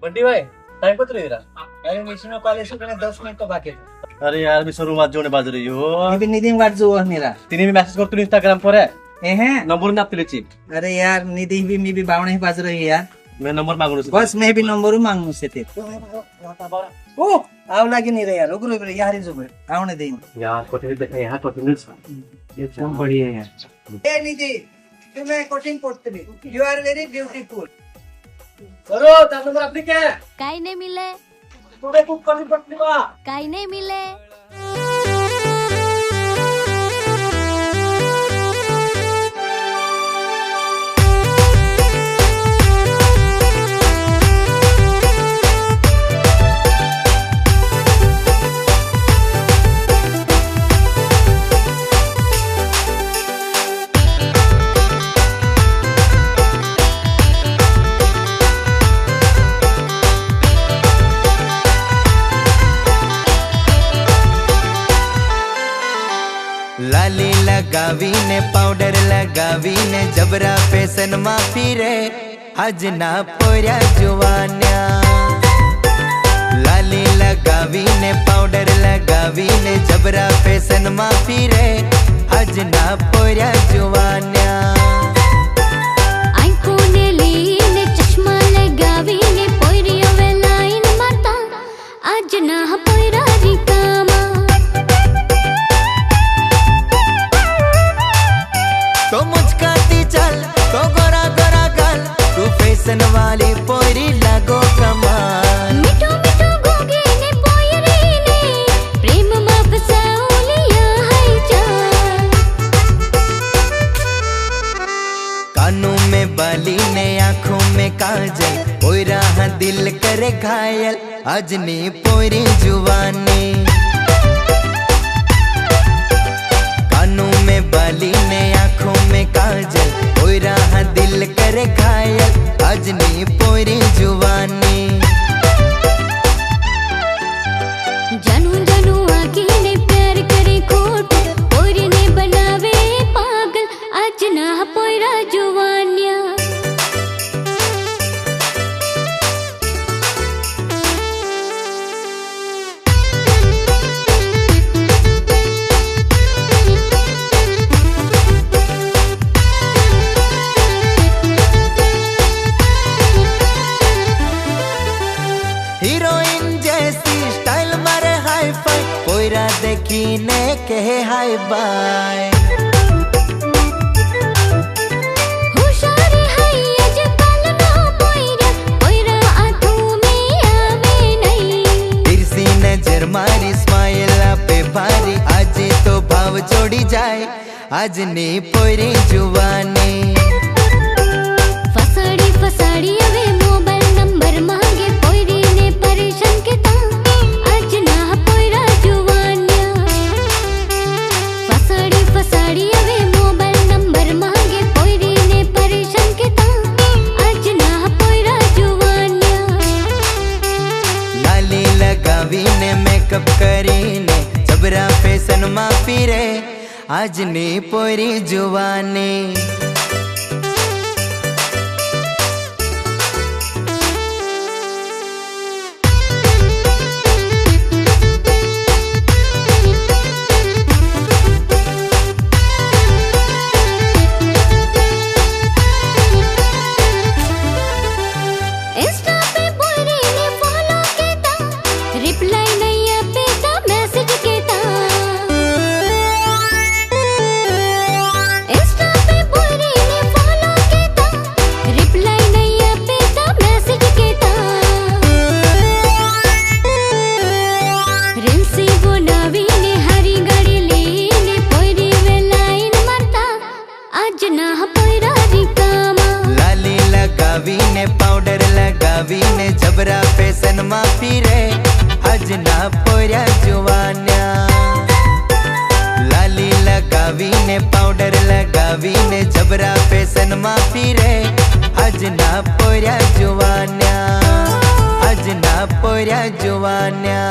बंटी भाई टाइम पत्र रहा। अरे मिशन कॉलेज से 10 मिनिट तो बाकी है। अरे यार मी सर्व माझ जोने बाजू रही हो अभी निधि वाट जो मेरा तिने मी मेसेज करतो इंस्टाग्राम पर है हैं नंबर ना आपले ची अरे यार निधि भी मी भी बावणे ही बाजू रही यार मैं नंबर मांगू बस मैं भी नंबर मांगू से थे ओ आव लागे नहीं रे यार रुक रुक यार ही जुबे आवने दे यार कोठे देखा यहाँ तो मिनट्स एकदम बढ़िया यार ए निधि तुम्हें कोचिंग पढ़ते भी यू आर वेरी ब्यूटीफुल करो त्या नंबर आपली काय काही नाही मिले तुझे खूप कमी पडली बा काही नाही मिले लाली लगावी ने पाउडर लगावी ने जबरा फैशन मा फिरे आज ना पोर्या जुवान्या लाली लगावी ने पाउडर लगावी ने जबरा फैशन मा फिरे आज ना पोर्या जुवान्या आंखों ने लीने चश्मा लगावी ने पोरियो वे लाइन माता आज ना पोरा रिकामा तो मुझकाती चल तो गोरा गोरा गल तू फैशन वाली पोरी लगो कमाल मिठो मिठो गोगे ने पोयरे ने प्रेम मा फसाउलिया है जान कानों में बाली ने आंखों में काजल पोयरा हाँ दिल करे घायल आज नी पोरी जुवानी कानों में बाली ने आंखों में काजल पोयरा हाँ दिल करे घायल आज नी पोरी जुवानी जानू जानू आके ने प्यार करे खोट पोरी ने बनावे पागल आज ना पोरा जुवानिया हीरोइन जैसी स्टाइल मारे हाई फाई पोयरा देखी ने कहे हाय बाय होशारे हाय आज कल ना पोरा पोरा आंखों में आवे नहीं तिरसी नजर मारी स्माइल पे भारी आज तो भाव जोड़ी जाए आज नी पोरी जुवानी फसाड़ी फसाड़ी अवे मोबाइल नंबर मांगे पोरी ने परेशान के ता आज ना पोरा जुवानिया फसाड़ी फसाड़ी अवे मोबाइल नंबर मांगे पोरी ने परेशान के ता आज ना पोरा जुवानिया लाली लगावी ने मेकअप करी ने जबरा फैशन मा फिरे आज नी पोरी जुवानी इंस्टा पे पोरी ने फॉलो के ता रिप्लाई नहीं पे ता मैसेज के ता इंस्टा पे पोरी ने फॉलो के ता रिप्लाई नहीं पे ता मैसेज के ता रिंसी वो नवी ने हरी गाड़ी लेने पोरी वे लाइन मारता आज ना पोरा रिकामा लाली लगावी ने पाउडर लगावी ने जबरा फैशन मा फिरे आज ना पोर्या जुवान्या लाली लगावी ने पाउडर लगावी ने जबरा फैशन मा फिरे आज ना पोर्या जुवान्या आज ना पोर्या जुवान्या